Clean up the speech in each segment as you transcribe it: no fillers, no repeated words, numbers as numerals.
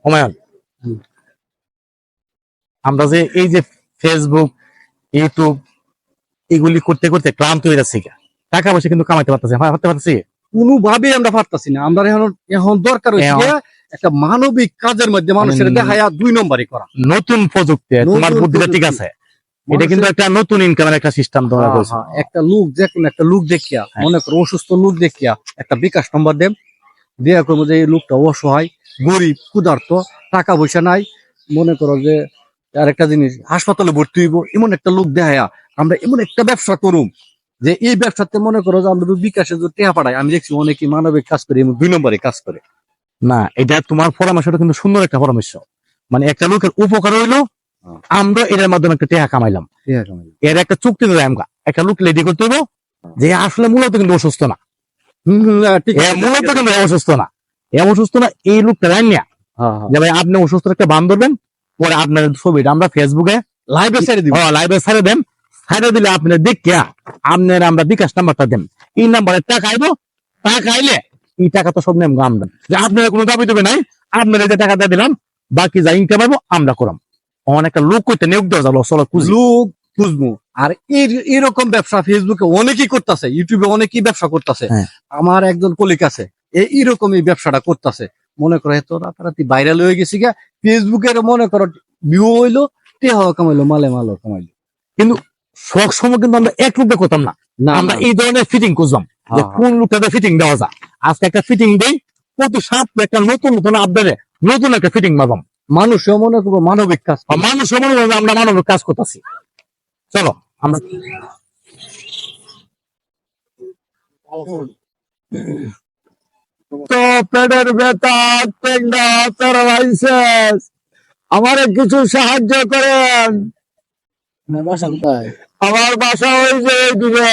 হুমায়ুন, আমরা যে এই যে ফেসবুক, ইউটিউব এগুলি করতে করতে ক্লান্ত হয়ে যাচ্ছি, টাকা পয়সা কিন্তু কামাইতে পারতেছি কোনোভাবেই আমরা পারতাছি না। আমরা এখন এখন দরকার হচ্ছে এখন একটা মানবিক কাজের মধ্যে মানুষের দেখায়া 2 নম্বরই করা। নতুন প্রযুক্তি, তোমার নতুন বুদ্ধিটা ঠিক প্রযুক্তি। আছে, এটা কিন্তু একটা নতুন ইনকামের একটা সিস্টেম তোমরা করেছো। একটা লোক, যে কোনো একটা লোক দেখিয়া, মনে করো অসুস্থ লোক দেখিয়া একটা বিকাশ নম্বর দেয়া করবো যে এই লোকটা অসহায়, গরিব, ক্ষুধার্ত, টাকা পয়সা নাই, মনে করো যে আর একটা জিনিস হাসপাতালে ভর্তি হইব, এমন একটা লোক দেখায়া আমরা এমন একটা ব্যবসা করুম যে এই ব্যবসাতে মনে করো যে আমরা বিকাশে যদি টেহা পাঠাই। আমি দেখছি অনেকে মানবিক কাজ করে এবং 2 নম্বরে কাজ করে। না, এটা তোমার পরামর্শটা কিন্তু সুন্দর একটা পরামর্শ, মানে একটা লোকের উপকার হইলো, আমরা এটার মাধ্যমে একটা টাকা কামাইলাম, এর একটা চুক্তি দিলাম, আমরা একটা লোক রেডি করতে হইব যে আসলে মূলত কিন্তু অসুস্থ না, মূলত কিন্তু অসুস্থ না, অসুস্থ না, এই লোকটা রান্না যে ভাই আপনি অসুস্থ একটা বান ধরবেন, পরে আপনার ছবিটা আমরা ফেসবুকে লাইভে ছেড়ে দিব, লাইভে ছাড়ে দেন, ছাড়ে দিলে আপনি দেখিয়া আপনার আমরা বিকাশ নাম্বারটা দেন, এই নাম্বারে টাকা আইবো, টাকা আইলে এই টাকা তো সব নেম আমরা, যে আপনারা কোনো দাবি দেবে নাই, আপনারা যে টাকা দিয়ে দিলাম, বাকি যা ইনকাম পাবো আমরা করাম। অনেকটা লোক করতে নিয়োগ দেওয়া যাবো, চলো লোক খুঁজবো। আর এরকম ব্যবসা ফেসবুকে অনেকেই করতেছে, ইউটিউবে অনেকেই ব্যবসা করতেছে। আমার একজন কলিগ আছে এইরকমই ব্যবসাটা করতেছে, মনে করো এত রাতারাতি ভাইরাল হয়ে গেছি গা, ফেসবুকের মনে করো ভিউ হইলো, টেহা কামাইলো, মালে কামাইলো। কিন্তু সব সময় কিন্তু আমরা এক রূপে করতাম না, আমরা এই ধরনের ফিটিং খুঁজলাম যে কোন লোকটা ফিটিং দেওয়া যায়, আজকে একটা ফিটিং দেই, প্রতি সপ্তাহে একটা নতুন নতুন আপডেটে নতুন একটা ফিটিং পাবাম। মানুষও মনে করবো মানবিক কাজ, মানুষও মনে করবো আমরা মানবিক কাজ করতেছি। চলো আমরা তো পেটের ব্যথা, টেঙ্গা প্যারালাইসিস, আমারে কিছু সাহায্য করেন। আমার বাসা ওই যে দূরে।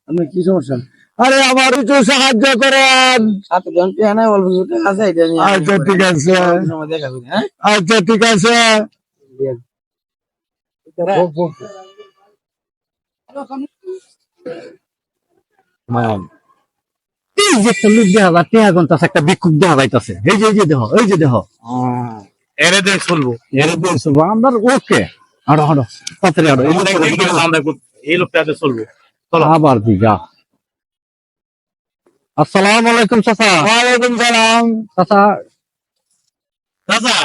আপনার কি সমস্যা? আরে আমার কিছু সাহায্য করেন। আচ্ছা ঠিক আছে, আচ্ছা ঠিক আছে। এই যে একটা লোক দেখা যায়, টেহা গন্তাছে, একটা ভিক্ষুক দেখা যাইতাছে, এই যে দেখো, এই যে দেখো, এরে দিয়ে চলবো, আমরা ওকে হাঁটো হাঁটো তাড়াতাড়ি হাঁটো, এই লোকটা চলবো। চলো আবার দিঘা। আসসালামু আলাইকুম চাচা। ওয়ালাইকুম সালাম। চাচা, চাচা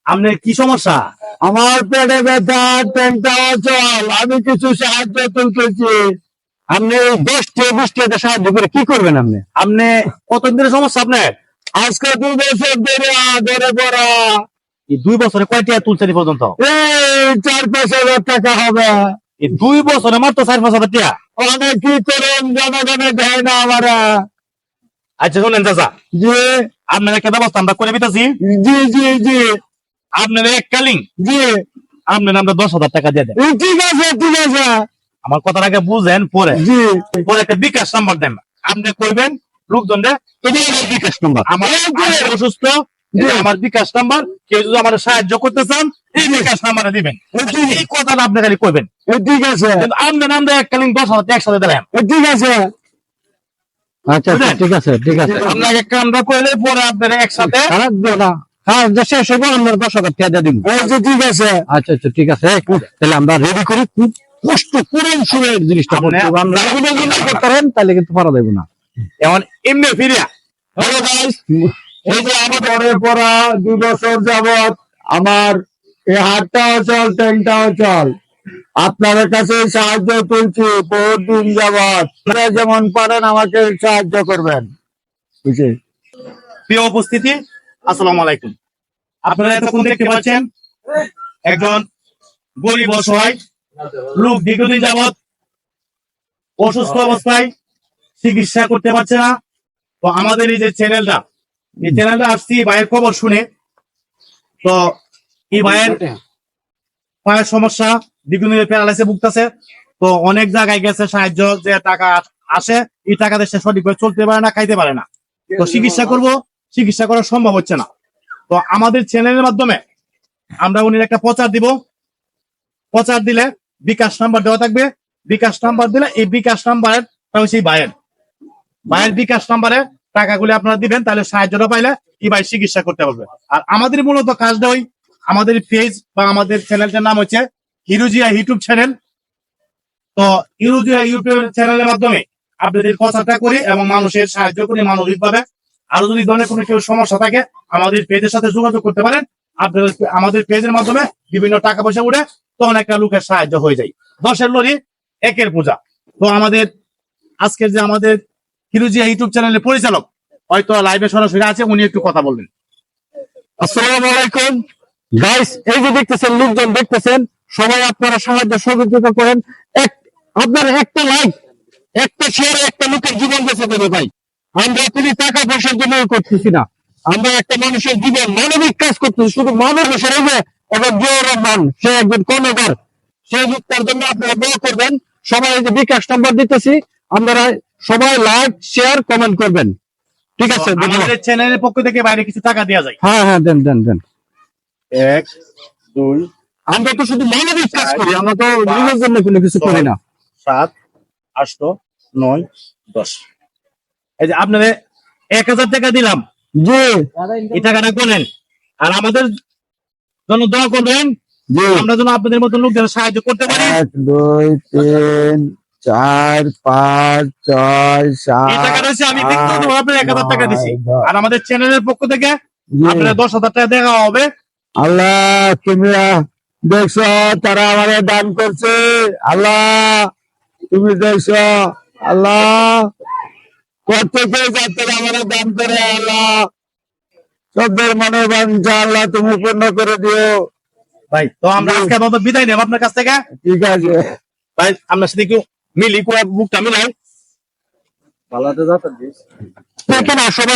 আপনার কি সমস্যা? আমার পেটে ব্যথা, টেনটা অচল, আমি কিছু সাহায্য তুলতেছি। আপনি 10টা সাহায্য করে কি করবেন? আপনি কতদিন ধরে সমস্যা আপনার? আজকে 2 বছর ধরে পড়া। এই 2 বছরে কয় টাকা তুলছেন এই পর্যন্ত? এই 4-5 হাজার টাকা হবে। এই 2 বছরে মাত্র 4-5 হাজার টাকা? অনেক কি করেন, জনগণে দেয় না আমারা। আচ্ছা শোনেন চাচা, জি আপনার একটা ব্যবস্থা আমরা করে দিতেছি। জি জি জি, আপনার এককালীন, জি আপনার আমরা 10,000 টাকা দিয়ে দেন। ঠিক আছে ঠিক আছে, আমার কথার আগে বুঝেন, পরে জি পরে একটা বিকাশ নাম্বার দেন, আপনি করবেন লোকজনদের, এটা আমার বিকাশ নাম্বার, আমার অসুস্থ, আমার বিকাশ নাম্বার, কেউ যদি আমার সাহায্য করতে চান এই বিকাশ নাম্বারে দিবেন। এই কথাটা আপনি খালি করবেন। ঠিক আছে, আপনার আমরা এককালীন 10,000 একসাথে দিলাম। ঠিক আছে, আচ্ছা ঠিক আছে ঠিক আছে, আপনাকে কামটা করলে পরে আপনারা একসাথে শেষ হবো, আমরা 10,000 টাকা দিয়ে দিব। ঠিক আছে, আচ্ছা আচ্ছা ঠিক আছে, তাহলে আমরা রেডি করি, খুব কষ্ট করে শুনে জিনিসটা করতে হবে। আমরা করতে পারেন তাহলে কিন্তু পারা যাবে না। এখন এমনি ফিরিয়া, হ্যালো গাইস, এই যে আমার পরে পড়া 2 বছর যাবত আমার এই হাতটাও চল, ট্যাংটাও চল, আপনাদের কাছে সাহায্য তুলছি বহুত দিন যাবত, যেমন পারেন আমাকে সাহায্য করবেন। প্রিয় উপস্থিতি, আসসালামু আলাইকুম। আপনারা এতক্ষণ দেখতে পাচ্ছেন একজন গরিব অসহায় লোক দীর্ঘদিন যাবত অসুস্থ অবস্থায় চিকিৎসা করতে পারছে না। তো আমাদের এই যে চ্যানেলটা, এই চ্যানেলটা আসছি ভাইয়ের খবর শুনে। তো এই ভাইয়ের পায়ের সমস্যা, দীর্ঘদিনের প্যারালাইসিসে ভুগতেছে। তো অনেক জায়গায় গেছে, সাহায্য যে টাকা আসে এই টাকা দিয়ে সে সঠিকভাবে চলতে পারে না, খাইতে পারে না। তো চিকিৎসা করব, চিকিৎসা করা সম্ভব হচ্ছে না। তো আমাদের চ্যানেলের মাধ্যমে আমরা উনির একটা প্রচার দিব, প্রচার দিলে বিকাশ নাম্বার দেওয়া থাকবে, বিকাশ নাম্বার দিলে এই বিকাশ নাম্বারের সেই ভাইয়ের বিকাশ নাম্বারে টাকাগুলি আপনারা দিবেন, তাহলে সাহায্যটা পাইলে কি ভাই চিকিৎসা করতে পারবে। আর আমাদের মূলত কাজটা ওই আমাদের পেজ বা আমাদের চ্যানেলটার নাম হচ্ছে হিরোজিয়া ইউটিউব চ্যানেল। তো হিরোজিয়া ইউটিউব চ্যানেলের মাধ্যমে আপনাদের কথাটা করি এবং মানুষের সাহায্য করি মানবিক ভাবে। আরো যদি ধরনের কোনো কেউ সমস্যা থাকে আমাদের পেজের সাথে যোগাযোগ করতে পারেন। আপনাদের আমাদের পেজের মাধ্যমে বিভিন্ন টাকা পয়সা উঠে তখন একটা লোকের সাহায্য হয়ে যায়। 10-এর লরি 1-এর পূজা। তো আমাদের আজকের যে আমাদের হিরোজিয়া ইউটিউব চ্যানেলের পরিচালক হয়তো লাইভে সরাসরি আছে, উনি একটু কথা বলবেন। আসসালামু আলাইকুম গাইস, এই যে দেখতেছেন লোকজন দেখতেছেন, সবাই আপনারা সাহায্য সহযোগিতা করেন। আপনার একটা লাইক, একটা শেয়ার, একটা লোকের জীবন বেঁচে দেবে ভাই। আমরা কোনো টাকা পয়সার জন্য করতেছি না, আমরা একটা মানুষের জীবন মানবিক কাজ করতেছি। শুধু মানুষ হিসেবে যে এবং জিয়াউর রহমান সে একজন কর্ণধার, সেই লোকটার জন্য আপনারা দোয়া করবেন। সবাই এই যে বিকাশ নাম্বার দিতেছি, আপনারা সবাই লাইক শেয়ার কমেন্ট করবেন। ঠিক আছে, তো আমাদের চ্যানেলের পক্ষ থেকে বাইরে কিছু টাকা দেওয়া যায়। হ্যাঁ হ্যাঁ, দেন দেন দেন। 1, 2, আমরা তো শুধু মানবিক কাজ করি, আমরা তো নিজের জন্য কোনো কিছু করি না। 7, 8, 9, 10। এই যে আপনাদের 1000 টাকা দিলাম, জি এই টাকাটা গুনেন আর আমাদের জন্য দোয়া করবেন, জি। আমরা যেন আপনাদের মতো লোকদের সাহায্য করতে পারি। 1 2 3 4 5 6 এই 7 টাকাটা হচ্ছে আমি ব্যক্তিগত ভাবে 1000 টাকা দিছি, 9, আর আমাদের চ্যানেলের পক্ষ থেকে জি। আপনাদের 10,000 টাকা দেওয়া হবে। আল্লাহ তুমি দেখছো তারা আমাদের দান করছে, আল্লাহ তুমি দেখছো, আল্লাহ প্রত্যেকে যাতে আমাদের দান করে, আল্লাহ সবের মনে বাঞ্ছা আল্লাহ তুমি পূর্ণ করে দিও। ভাই তো আমরা জি। আজকে আপাতত বিদায় নেব আপনার কাছ থেকে। ঠিক আছে, ভাই আপনার সাথে একটু মিলি করে বুকটা মিলাই। পালাতে যাতে দিস দেখেন সবাই